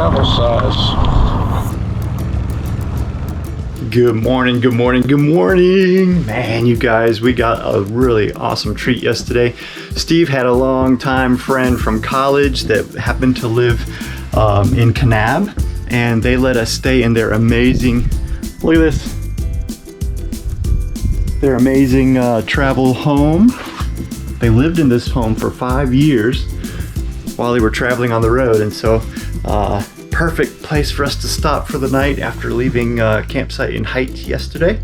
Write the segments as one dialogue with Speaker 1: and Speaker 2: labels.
Speaker 1: travel size.
Speaker 2: Good morning, good morning, good morning. Man, you guys, we got a really awesome treat yesterday. Steve had a longtime friend from college that happened to live in Kanab, and they let us stay in their amazing, look at this, their amazing travel home. They lived in this home for 5 years while they were traveling on the road, and so perfect place for us to stop for the night after leaving campsite in Height yesterday.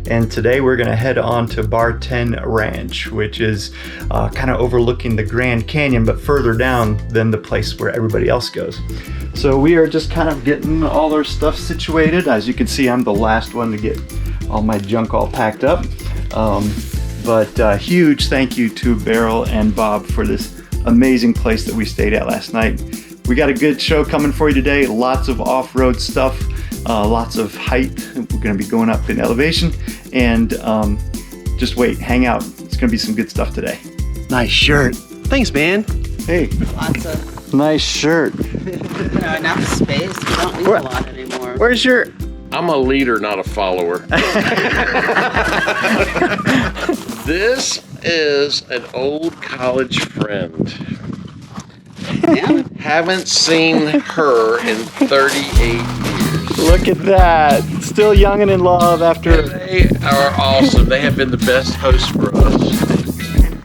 Speaker 2: And today we're gonna head on to Barton Ranch, which is kind of overlooking the Grand Canyon, but further down than the place where everybody else goes. So we are just kind of getting all our stuff situated. As you can see, I'm the last one to get all my junk all packed up. But huge thank you to Beryl and Bob for this amazing place that we stayed at last night. We got a good show coming for you today. Lots of off-road stuff, lots of height. We're gonna be going up in elevation, and just wait, hang out. It's gonna be some good stuff today. Nice shirt.
Speaker 3: Thanks, man.
Speaker 2: Hey.
Speaker 4: Lots of.
Speaker 2: Nice shirt.
Speaker 4: Enough space. We don't need a lot anymore.
Speaker 2: Where's your...
Speaker 1: I'm a leader, not a follower. This is an old college friend.
Speaker 4: Yeah.
Speaker 1: Haven't seen her in 38 years.
Speaker 2: Look at that. Still young and in love after...
Speaker 1: They are awesome. They have been the best hosts for us.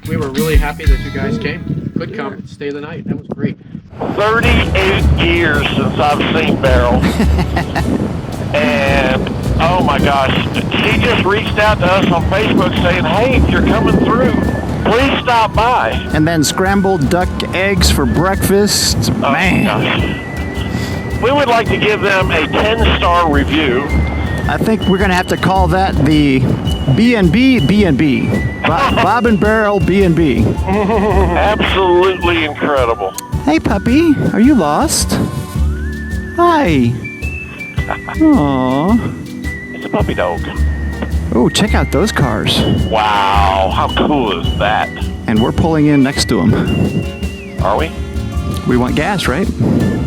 Speaker 3: We were really happy that you guys came. Could come and stay the night. That was great.
Speaker 5: 38 years since I've seen Beryl. And, oh my gosh, she just reached out to us on Facebook saying, hey, if you're coming through, please stop by.
Speaker 2: And then scrambled duck eggs for breakfast.
Speaker 5: Oh,
Speaker 2: Man.
Speaker 5: Gosh. We would like to give them a 10-star review.
Speaker 2: I think we're gonna have to call that the B&B. Bob and Beryl B&B.
Speaker 5: Absolutely incredible.
Speaker 2: Hey puppy, are you lost? Hi. Aww.
Speaker 5: It's a puppy dog.
Speaker 2: Oh, check out those cars.
Speaker 5: Wow, how cool is that?
Speaker 2: And we're pulling in next to them.
Speaker 5: Are we?
Speaker 2: We want gas, right?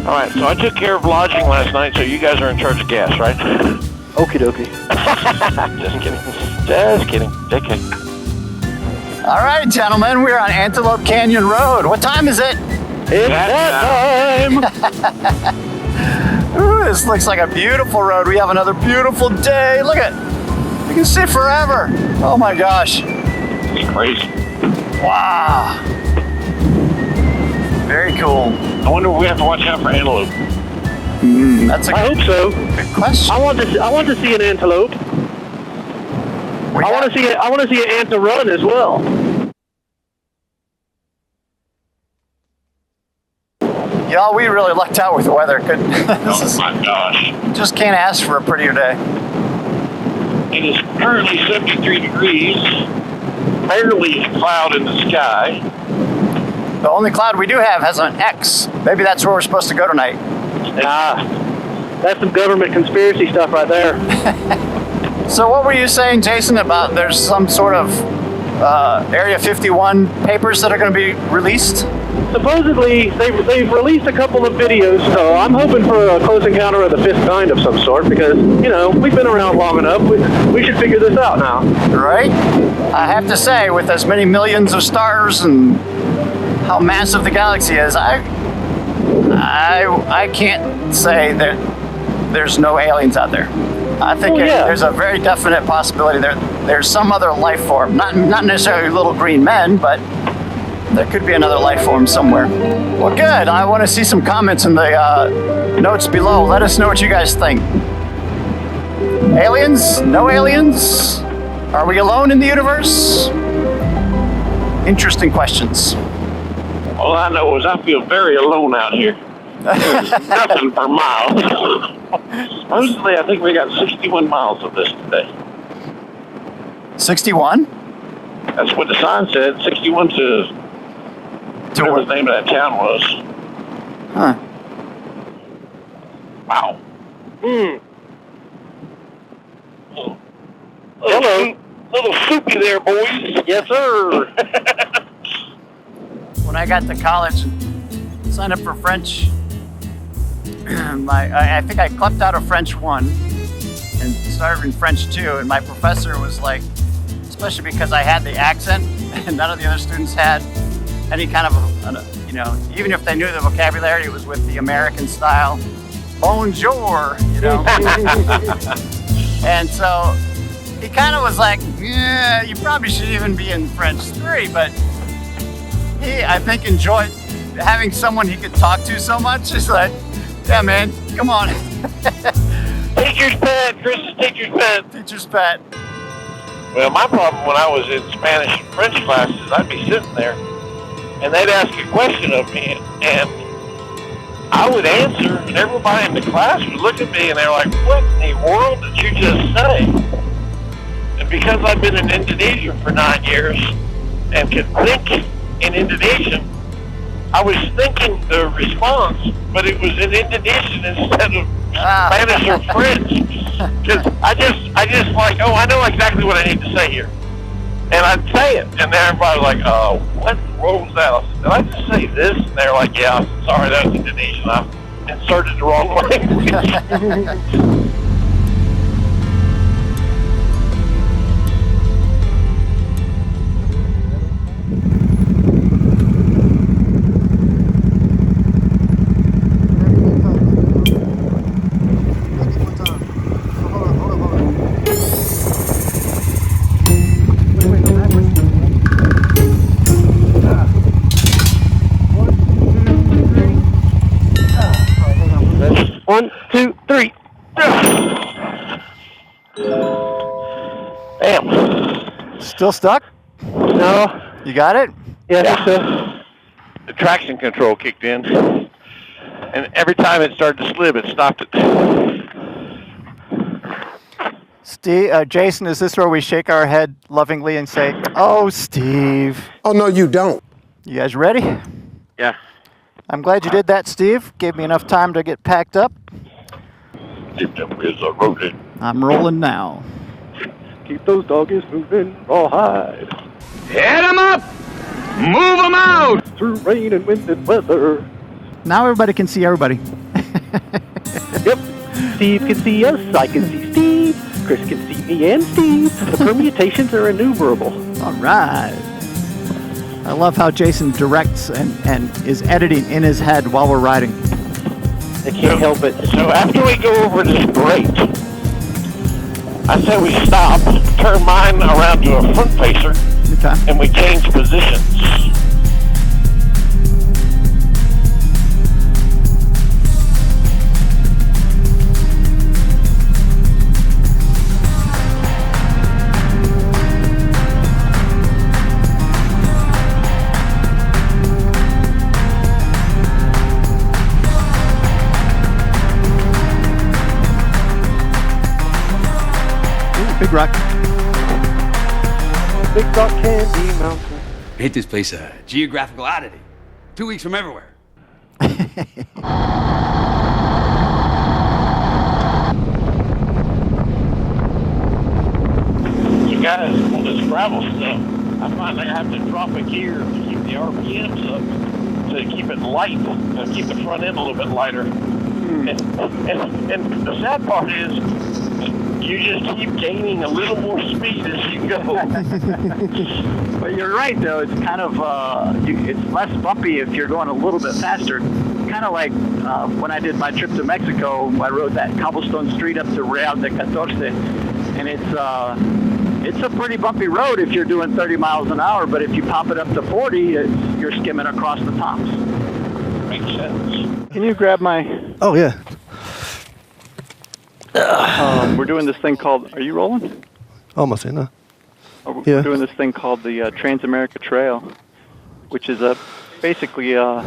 Speaker 5: All right, so I took care of lodging last night, so you guys are in charge of gas, right?
Speaker 2: Okie dokie.
Speaker 5: Just kidding. Just kidding. JK.
Speaker 2: All right, gentlemen, we're on Antelope Canyon Road. What time is it?
Speaker 5: It's that time!
Speaker 2: Ooh, this looks like a beautiful road. We have another beautiful day. Look at it. You can see forever. Oh my gosh.
Speaker 5: It's crazy.
Speaker 2: Wow. Very cool.
Speaker 5: I wonder if we have to watch out for antelope.
Speaker 2: That's a
Speaker 6: I hope so.
Speaker 2: good question.
Speaker 6: I want to see an antelope. I want to see an ant run as well.
Speaker 2: Y'all, we really lucked out with the weather.
Speaker 5: Oh my gosh.
Speaker 2: Just can't ask for a prettier day.
Speaker 5: It is currently 73 degrees. Barely a cloud in the sky.
Speaker 2: The only cloud we do have has an X. Maybe that's where we're supposed to go tonight.
Speaker 6: That's some government conspiracy stuff right there.
Speaker 2: So what were you saying, Jason, about there's some sort of Area 51 papers that are going to be released?
Speaker 6: Supposedly, they've released a couple of videos, so I'm hoping for a close encounter of the fifth kind of some sort, because, you know, we've been around long enough. We should figure this out now.
Speaker 2: Right? I have to say, with as many millions of stars and how massive the galaxy is, I can't say that there's no aliens out there. I think there's a very definite possibility there's some other life form. Not necessarily little green men, but there could be another life form somewhere. Well, good. I want to see some comments in the notes below. Let us know what you guys think. Aliens? No aliens? Are we alone in the universe? Interesting questions.
Speaker 5: All I know is I feel very alone out here. There's nothing for miles. Supposedly, I think we got 61 miles of this today.
Speaker 2: 61?
Speaker 5: That's what the sign said. 61 to whatever the name of that town was.
Speaker 2: Huh.
Speaker 5: Wow.
Speaker 6: Hello.
Speaker 5: Little soupy there, boys.
Speaker 6: Yes, sir.
Speaker 2: When I got to college and signed up for French,
Speaker 7: I think I clept out of French 1 and started in French 2, and my professor was like, especially because I had the accent and none of the other students had any kind of, even if they knew the vocabulary, it was with the American style, bonjour, And so he kind of was like, yeah, you probably should even be in French 3, but he, I think, enjoyed having someone he could talk to so much. He's like, yeah, man, come on.
Speaker 5: Teacher's pet, Chris's teacher's pet.
Speaker 7: Teacher's pet.
Speaker 5: Well, my problem when I was in Spanish and French classes, I'd be sitting there, and they'd ask a question of me, and I would answer, and everybody in the class would look at me, and they're like, what in the world did you just say? And because I've been in Indonesia for 9 years, and could think in Indonesian, I was thinking the response, but it was in Indonesian instead of Spanish or French. Because I just like, oh, I know exactly what I need to say here. And I'd say it, and then everybody was like, oh, what was that? I said, did I just say this? And they're like, yeah, sorry, that was Indonesian. I inserted the wrong language. One, two, three. Damn.
Speaker 7: Still stuck?
Speaker 5: No.
Speaker 7: You got it?
Speaker 5: Yeah. The traction control kicked in, and every time it started to slip, it stopped it.
Speaker 7: Steve, Jason, is this where we shake our head lovingly and say, "Oh, Steve"?
Speaker 8: Oh no, you don't.
Speaker 7: You guys ready?
Speaker 5: Yeah.
Speaker 7: I'm glad you did that, Steve. Gave me enough time to get packed up. I'm rolling now.
Speaker 6: Keep those doggies moving, rawhide.
Speaker 1: Hit 'em up! Move 'em out!
Speaker 6: Through rain and wind and weather.
Speaker 7: Now everybody can see everybody.
Speaker 6: Yep. Steve can see us, I can see Steve, Chris can see me and Steve. The permutations are innumerable.
Speaker 7: All right. I love how Jason directs and is editing in his head while we're riding.
Speaker 6: I can't help it.
Speaker 5: So after we go over this grate, I say we stop, turn mine around to a front facer,
Speaker 7: Okay.
Speaker 5: and we change positions.
Speaker 7: Big rock.
Speaker 6: Big Rock Candy Mountain.
Speaker 9: Hate this place a geographical oddity. 2 weeks from everywhere.
Speaker 5: You guys, on this gravel stuff, I find I have to drop a gear to keep the RPMs up, to keep it light, to keep the front end a little bit lighter. And the sad part is, you just keep gaining a little more speed as you go.
Speaker 7: But you're right, though. It's kind of it's less bumpy if you're going a little bit faster. Kind of like when I did my trip to Mexico, I rode that cobblestone street up to Real de Catorce, and it's a pretty bumpy road if you're doing 30 miles an hour. But if you pop it up to 40, you're skimming across the tops.
Speaker 5: Makes sense.
Speaker 6: Can you grab my...
Speaker 2: Oh, yeah.
Speaker 6: we're doing this thing called... Are you rolling?
Speaker 2: Almost in, huh?
Speaker 6: We're
Speaker 2: Yeah.
Speaker 6: doing this thing called the TransAmerica Trail, which is basically a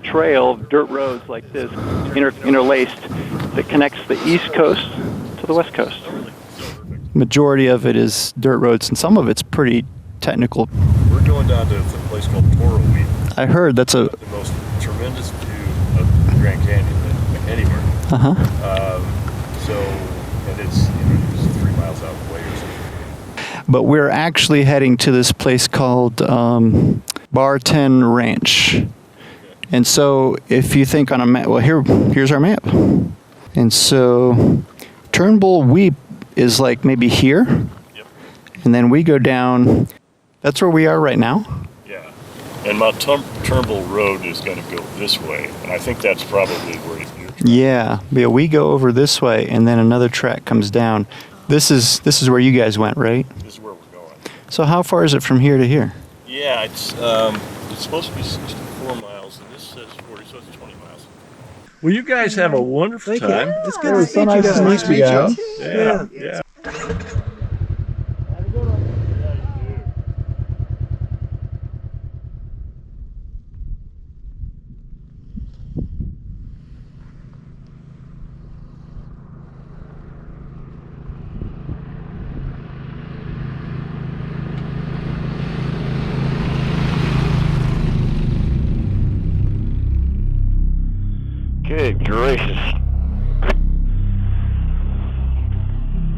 Speaker 6: trail of dirt roads like this, interlaced, that connects the East Coast to the West Coast.
Speaker 2: Majority of it is dirt roads, and some of it's pretty technical.
Speaker 10: We're going down to a place called Toro Week.
Speaker 2: I heard that's a...
Speaker 10: The most tremendous view of the Grand Canyon anywhere.
Speaker 2: Uh-huh.
Speaker 10: And it's 3 miles out away or something.
Speaker 2: But we're actually heading to this place called Barton Ranch. And so if you think on a map, well, here's our map. And so Turnbull Weep is like maybe here.
Speaker 10: Yep.
Speaker 2: And then we go down. That's where we are right now.
Speaker 10: Yeah. And Mount Turnbull Road is going to go this way. And I think that's probably where you're
Speaker 2: Yeah. We go over this way, and then another track comes down. This is where you guys went, right?
Speaker 10: This is where we're going.
Speaker 2: So how far is it from here to here?
Speaker 10: Yeah, it's supposed to be 64 miles, and this says 40, so it's 20 miles.
Speaker 1: Well, you guys have a wonderful time.
Speaker 2: It's good to see you guys. Nice to meet you.
Speaker 1: Yeah.
Speaker 5: Good gracious.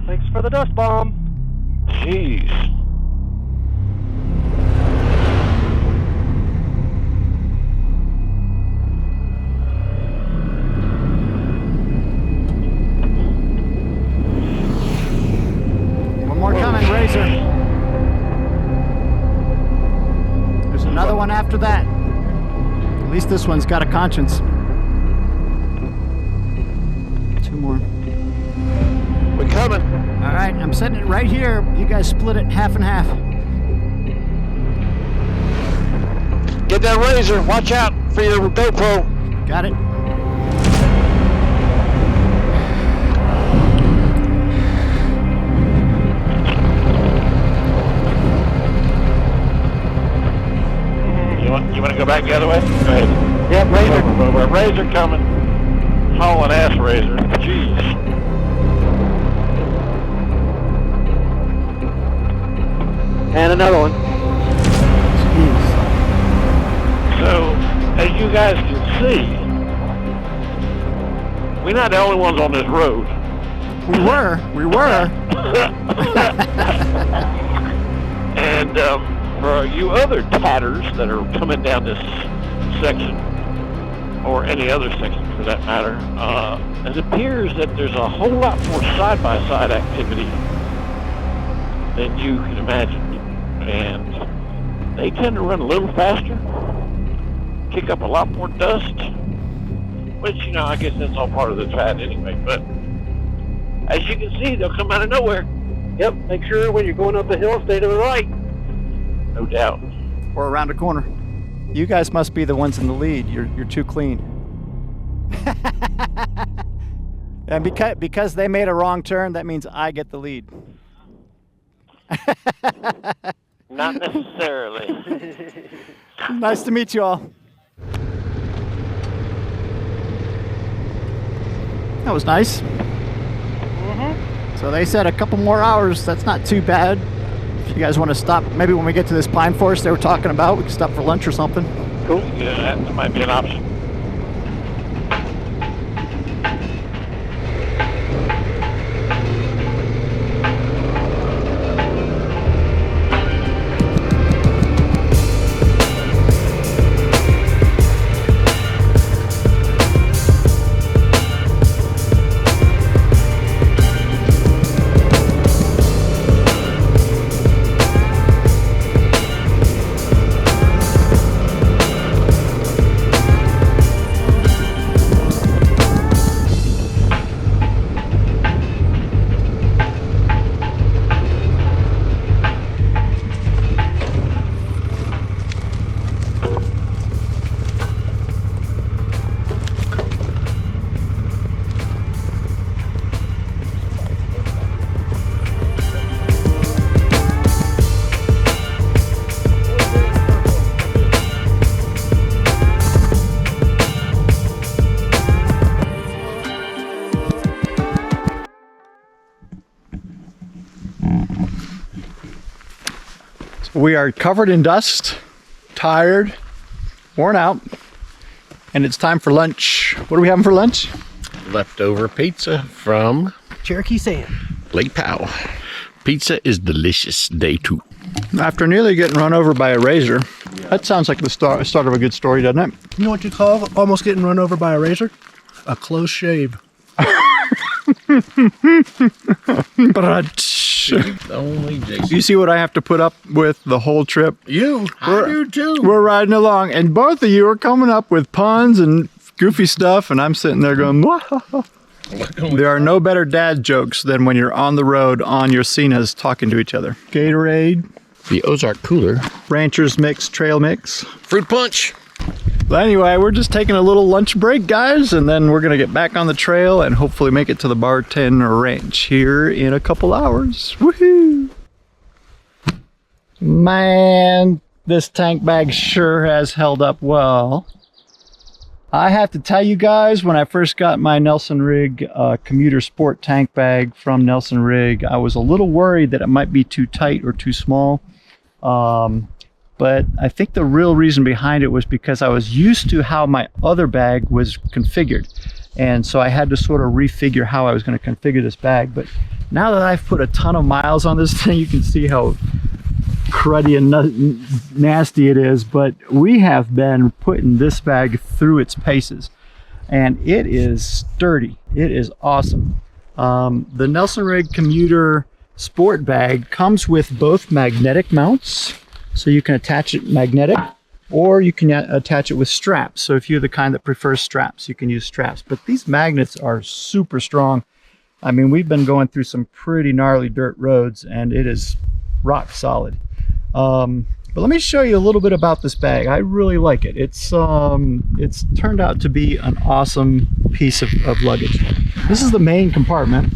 Speaker 6: Thanks for the dust bomb.
Speaker 5: Jeez.
Speaker 2: One more coming, Razor. There's another one after that. At least this one's got a conscience. Two more.
Speaker 5: We're coming.
Speaker 2: All right, I'm setting it right here. You guys split it half and half.
Speaker 5: Get that razor. Watch out for your GoPro.
Speaker 2: Got it.
Speaker 5: You want to go back the other way? Go ahead. Yep, razor. Razor coming. Hauling ass razor. Jeez.
Speaker 6: And another one.
Speaker 5: So, as you guys can see, we're not the only ones on this road.
Speaker 2: We were.
Speaker 5: And for you other tatters that are coming down this section, or any other section for that matter, it appears that there's a whole lot more side-by-side activity than you can imagine. And they tend to run a little faster, kick up a lot more dust, which, you know, I guess that's all part of the fad anyway. But as you can see, they'll come out of nowhere.
Speaker 6: Yep, make sure when you're going up the hill, stay to the right.
Speaker 5: No doubt.
Speaker 2: Or around a corner. You guys must be the ones in the lead. You're too clean. And because they made a wrong turn, that means I get the lead.
Speaker 5: Not necessarily.
Speaker 2: Nice to meet you all. That was nice. So they said a couple more hours. That's not too bad. If you guys want to stop, maybe when we get to this pine forest they were talking about, we can stop for lunch or something.
Speaker 5: Cool. Yeah, that might be an option.
Speaker 2: We are covered in dust, tired, worn out, and it's time for lunch. What are we having for lunch?
Speaker 1: Leftover pizza from
Speaker 3: Cherokee Sam.
Speaker 1: Lake Powell. Pizza is delicious. Day 2.
Speaker 2: After nearly getting run over by a razor, that sounds like the start of a good story, doesn't it?
Speaker 8: You know what you call almost getting run over by a razor? A close shave.
Speaker 1: Only Jason.
Speaker 2: You see what I have to put up with the whole trip?
Speaker 1: I do too.
Speaker 2: We're riding along, and both of you are coming up with puns and goofy stuff, and I'm sitting there going, "Wah." There are no better dad jokes than when you're on the road on your Cenas talking to each other. Gatorade.
Speaker 1: The Ozark Cooler.
Speaker 2: Rancher's Mix, Trail Mix.
Speaker 1: Fruit Punch.
Speaker 2: But anyway, we're just taking a little lunch break, guys, and then we're going to get back on the trail and hopefully make it to the Barton Ranch here in a couple hours. Woohoo! Man, this tank bag sure has held up well. I have to tell you guys, when I first got my Nelson Rigg Commuter Sport tank bag from Nelson Rigg, I was a little worried that it might be too tight or too small. But I think the real reason behind it was because I was used to how my other bag was configured. And so I had to sort of refigure how I was going to configure this bag. But now that I've put a ton of miles on this thing, you can see how cruddy and nasty it is. But we have been putting this bag through its paces. And it is sturdy. It is awesome. The Nelson Rigg Commuter Sport bag comes with both magnetic mounts. So you can attach it magnetic, or you can attach it with straps. So if you're the kind that prefers straps, you can use straps. But these magnets are super strong. I mean, we've been going through some pretty gnarly dirt roads, and it is rock solid. But let me show you a little bit about this bag. I really like it. It's turned out to be an awesome piece of luggage. This is the main compartment,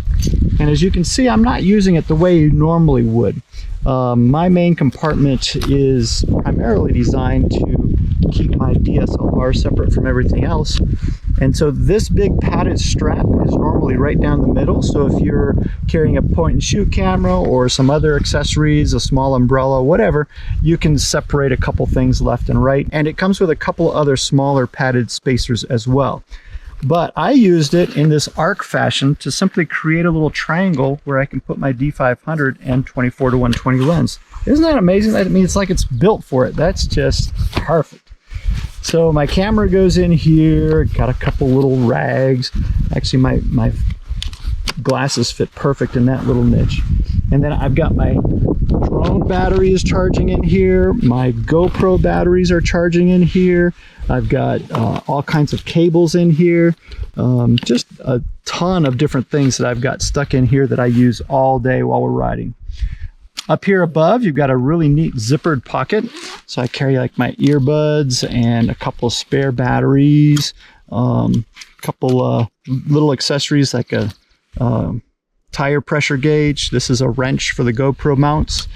Speaker 2: and as you can see, I'm not using it the way you normally would. My main compartment is primarily designed to keep my DSLR separate from everything else. And so this big padded strap is normally right down the middle. So if you're carrying a point and shoot camera or some other accessories, a small umbrella, whatever, you can separate a couple things left and right. And it comes with a couple other smaller padded spacers as well. But I used it in this arc fashion to simply create a little triangle where I can put my D500 and 24-120 lens. Isn't that amazing? I mean, it's like it's built for it. That's just perfect. So my camera goes in here, got a couple little rags. Actually, my glasses fit perfect in that little niche. And then I've got my drone battery is charging in here. My GoPro batteries are charging in here. I've got all kinds of cables in here. Just a ton of different things that I've got stuck in here that I use all day while we're riding. Up here above, you've got a really neat zippered pocket. So I carry like my earbuds and a couple of spare batteries, a couple little accessories like a tire pressure gauge. This is a wrench for the GoPro mounts.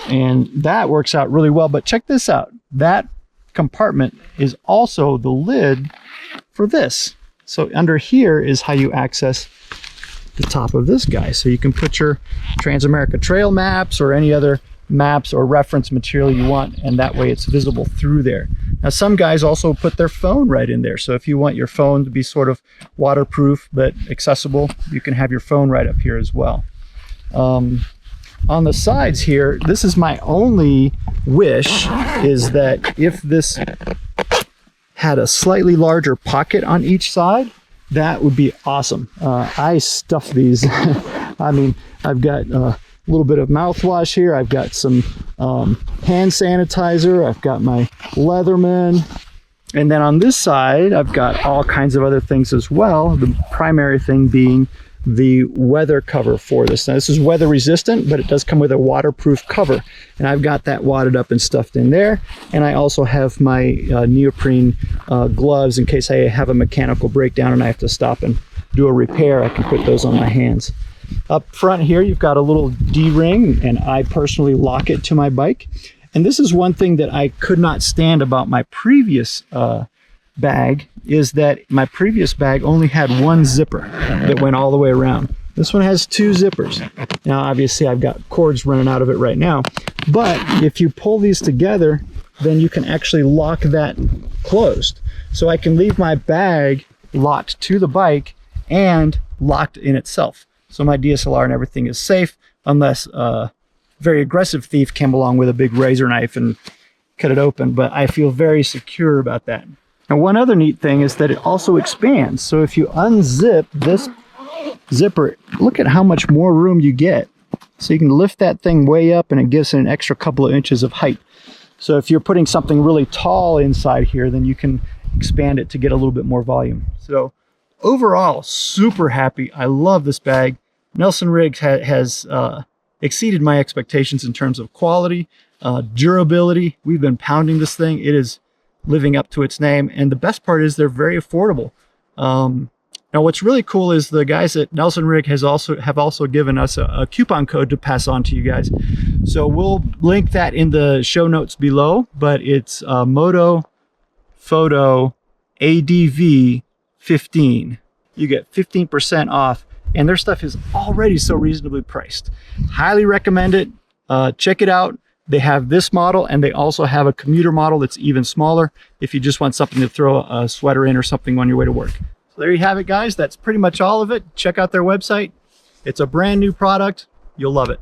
Speaker 2: And that works out really well. But check this out. That compartment is also the lid for this. So under here is how you access the top of this guy. So you can put your TransAmerica Trail maps or any other maps or reference material you want, and that way it's visible through there. Now some guys also put their phone right in there. So if you want your phone to be sort of waterproof but accessible, you can have your phone right up here as well. On the sides here, this is my only wish, is that if this had a slightly larger pocket on each side, that would be awesome. I stuff these. I mean, I've got a little bit of mouthwash here. I've got some hand sanitizer. I've got my Leatherman. And then on this side, I've got all kinds of other things as well. The primary thing being the weather cover for this. Now this is weather resistant, but it does come with a waterproof cover. And I've got that wadded up and stuffed in there. And I also have my neoprene gloves in case I have a mechanical breakdown and I have to stop and do a repair. I can put those on my hands. Up front here, you've got a little D-ring, and I personally lock it to my bike. And this is one thing that I could not stand about my previous bag, is that my previous bag only had one zipper that went all the way around. This one has two zippers. Now obviously I've got cords running out of it right now, but if you pull these together, then you can actually lock that closed. So I can leave my bag locked to the bike and locked in itself. So my DSLR and everything is safe, unless a very aggressive thief came along with a big razor knife and cut it open, but I feel very secure about that. Now, one other neat thing is that it also expands. So if you unzip this zipper, look at how much more room you get. So you can lift that thing way up and it gives it an extra couple of inches of height. So if you're putting something really tall inside here, then you can expand it to get a little bit more volume. So overall, super happy. I love this bag. Nelson Rigg has exceeded my expectations in terms of quality, durability. We've been pounding this thing. It is living up to its name. And the best part is they're very affordable. Now, what's really cool is the guys at Nelson Rigg have also given us a coupon code to pass on to you guys. So we'll link that in the show notes below, but it's Moto Photo ADV 15. You get 15% off, and their stuff is already so reasonably priced. Highly recommend it. Check it out. They have this model, and they also have a commuter model that's even smaller if you just want something to throw a sweater in or something on your way to work. So there you have it, guys. That's pretty much all of it. Check out their website. It's a brand new product. You'll love it.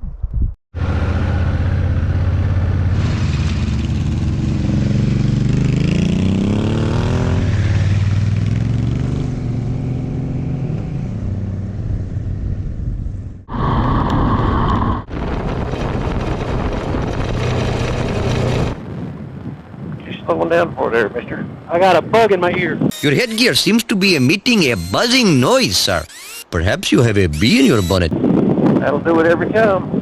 Speaker 5: Slowing down for there, mister.
Speaker 3: I got a bug in my ear.
Speaker 11: Your headgear seems to be emitting a buzzing noise, sir. Perhaps you have a bee in your bonnet.
Speaker 5: That'll do it every time.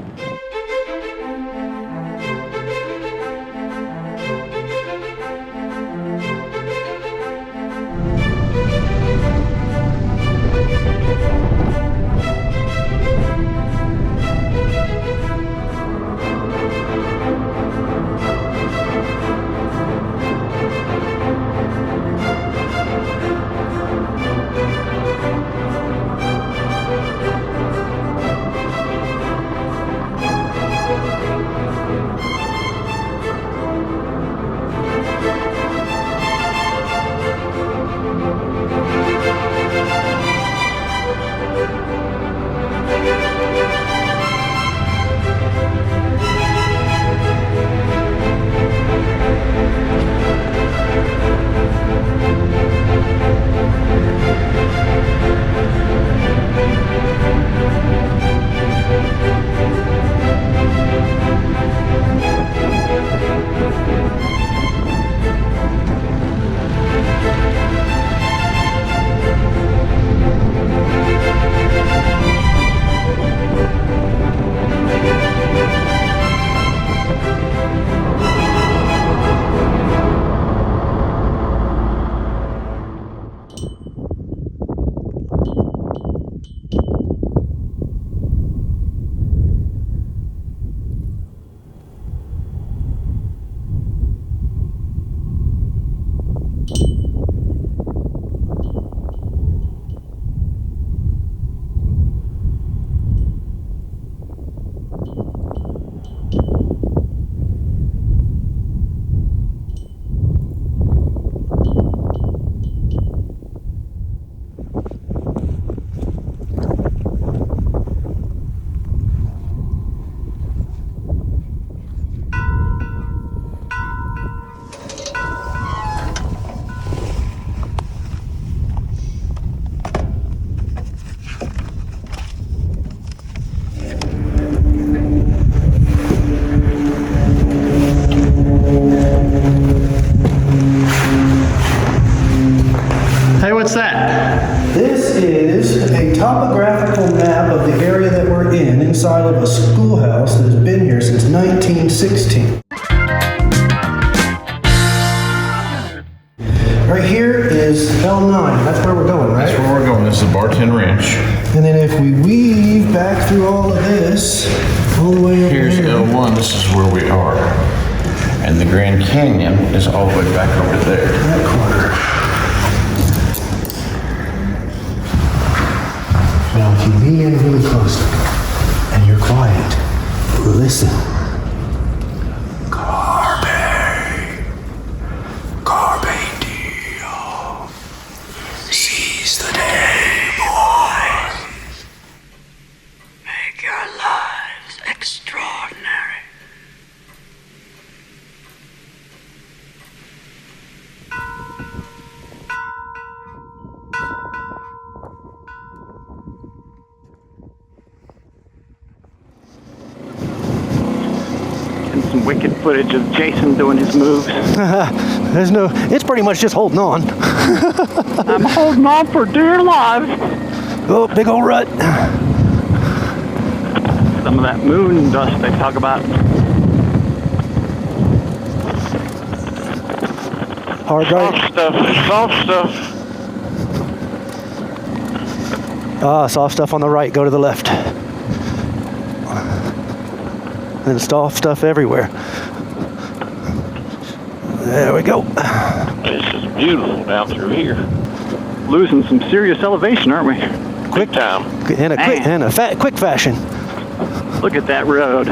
Speaker 2: What's that?
Speaker 8: This is a topographical map of the area that we're in inside of a schoolhouse that has been here since 1916. Right here is L9. That's where we're going, right?
Speaker 10: That's where we're going. This is Barton Ranch.
Speaker 8: And then if we weave back through all of this, all the way over
Speaker 10: Here's
Speaker 8: here.
Speaker 10: L1. This is where we are. And the Grand Canyon is all the way back over there.
Speaker 8: That corner. Now, if you lean in really close and you're quiet, listen. Carpe diem. Seize the day, boys. Make your lives extraordinary.
Speaker 7: some wicked footage of Jason doing his moves.
Speaker 8: It's pretty much just holding on.
Speaker 7: I'm holding on for dear life.
Speaker 8: Oh, big old rut.
Speaker 7: Some of that moon dust they talk about.
Speaker 8: Hard right.
Speaker 5: Soft stuff.
Speaker 8: Soft stuff on the right, go to the left. And soft stuff everywhere. There we go.
Speaker 5: It's just beautiful down through here.
Speaker 7: Losing some serious elevation, aren't we?
Speaker 5: Quick time.
Speaker 8: In a quick fashion.
Speaker 7: Look at that road.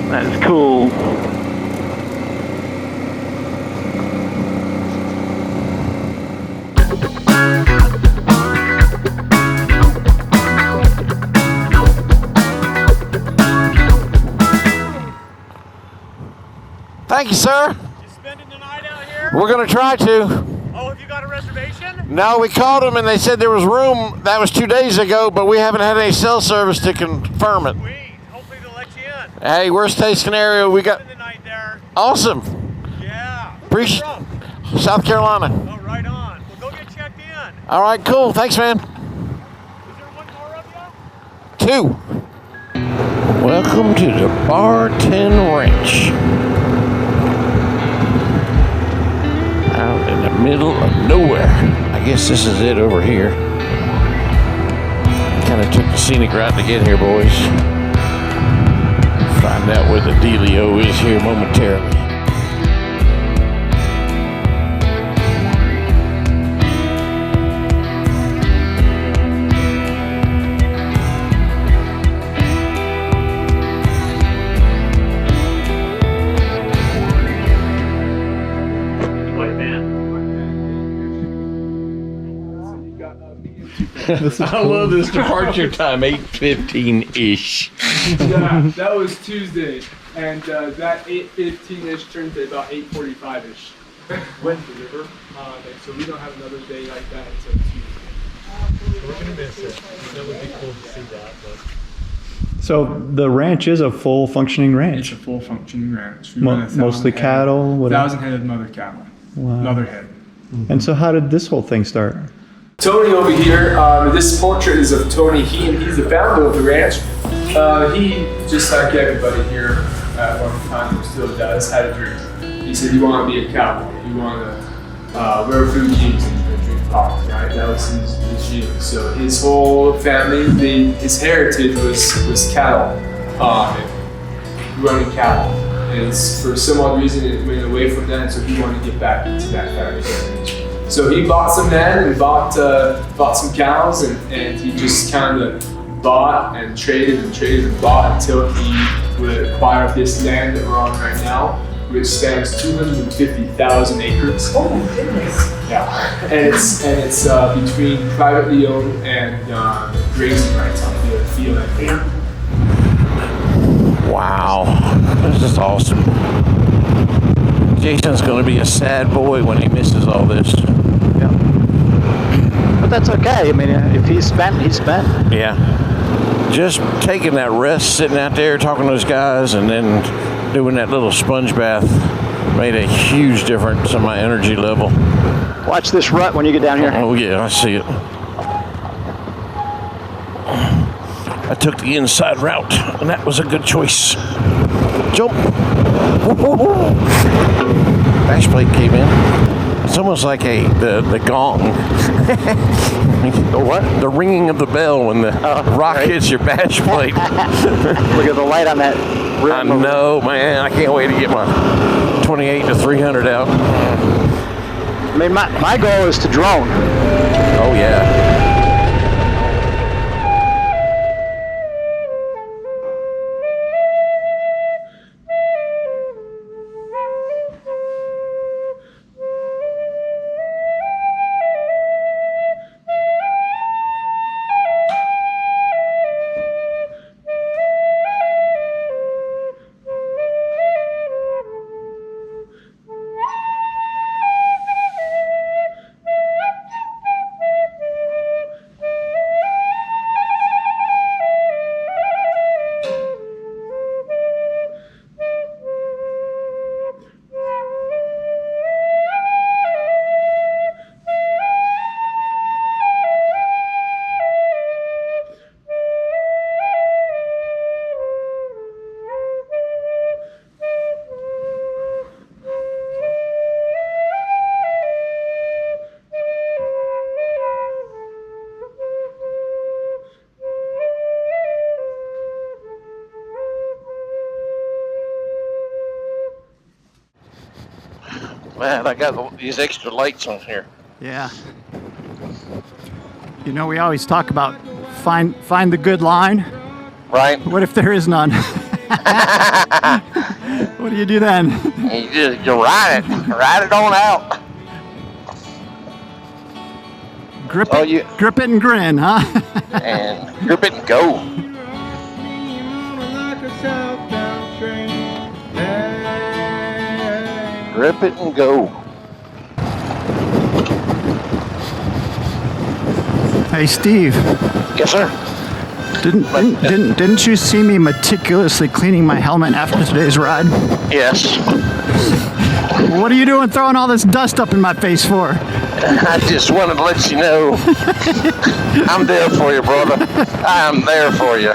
Speaker 7: That is cool.
Speaker 5: Thank you, sir.
Speaker 12: You spending the night out here?
Speaker 5: We're going to try to.
Speaker 12: Oh, have you got a reservation?
Speaker 5: No, we called them and they said there was room. That was 2 days ago, but we haven't had any cell service to confirm it.
Speaker 12: Hopefully they'll let you in.
Speaker 5: Hey, worst case scenario, we got.
Speaker 12: Spend the night there.
Speaker 5: Awesome.
Speaker 12: Yeah.
Speaker 5: Appreciate. South Carolina.
Speaker 12: Oh, right on. Well, go get checked in.
Speaker 5: All right, cool. Thanks, man.
Speaker 12: Is there one more of you?
Speaker 5: 2. Welcome to the Barton Ranch. Out in the middle of nowhere. I guess this is it over here. Kind of took the scenic route to get here, boys. Find out where the dealio is here momentarily. I love this departure time, 8:15-ish.
Speaker 13: Yeah, that was Tuesday, and that 8:15-ish turned to about 8:45-ish. Wednesday, river. So we don't have another day like that until Tuesday.
Speaker 14: We're gonna miss it. That would be cool to see that, but.
Speaker 2: So the ranch is a full functioning ranch.
Speaker 13: It's a full functioning ranch.
Speaker 2: Mostly cattle.
Speaker 13: 1,000-headed mother cattle.
Speaker 2: Wow.
Speaker 13: Mother head.
Speaker 2: And so how did this whole thing start?
Speaker 13: Tony over here, this portrait is of Tony. He's the founder of the ranch. He, just like everybody here at one time still does, had a dream. He said, you want to be a cowboy. You want to wear blue jeans and drink coffee, right? That was his dream. So his whole family, his heritage was cattle, running cattle. And for some odd reason, it went away from that, so he wanted to get back into that family heritage. So he bought some land and bought some cows, and he just kind of bought and traded and bought until he would acquire this land that we're on right now, which spans 250,000 acres.
Speaker 15: Oh my goodness!
Speaker 13: Yeah, and it's between privately owned and grazing rights on the field.
Speaker 5: Wow, this is awesome. Jason's going to be a sad boy when he misses all this.
Speaker 7: Yeah. But that's okay. I mean, if he's spent, he's spent.
Speaker 5: Yeah. Just taking that rest, sitting out there talking to those guys, and then doing that little sponge bath made a huge difference in my energy level.
Speaker 7: Watch this rut when you get down here.
Speaker 5: Oh, yeah, I see it. I took the inside route, and that was a good choice. Jump. Bash plate came in. It's almost like the gong.
Speaker 7: The what?
Speaker 5: The ringing of the bell when the rock hits your bash plate.
Speaker 7: Look at the light on that rim.
Speaker 5: I know, man. I can't wait to get my 28 to 300 out.
Speaker 7: I mean, my goal is to drone.
Speaker 5: Oh, yeah. Man, I got these extra lights on here.
Speaker 15: Yeah. You know, we always talk about find the good line.
Speaker 5: Right.
Speaker 15: What if there is none? What do you do then?
Speaker 5: You ride it on out.
Speaker 15: Grip it and grin, huh?
Speaker 5: And grip it and go. Grip it and go.
Speaker 15: Hey, Steve.
Speaker 5: Yes, sir.
Speaker 15: Didn't you see me meticulously cleaning my helmet after today's ride?
Speaker 5: Yes.
Speaker 15: What are you doing throwing all this dust up in my face for?
Speaker 5: I just wanted to let you know I'm there for you, brother. I'm there for you.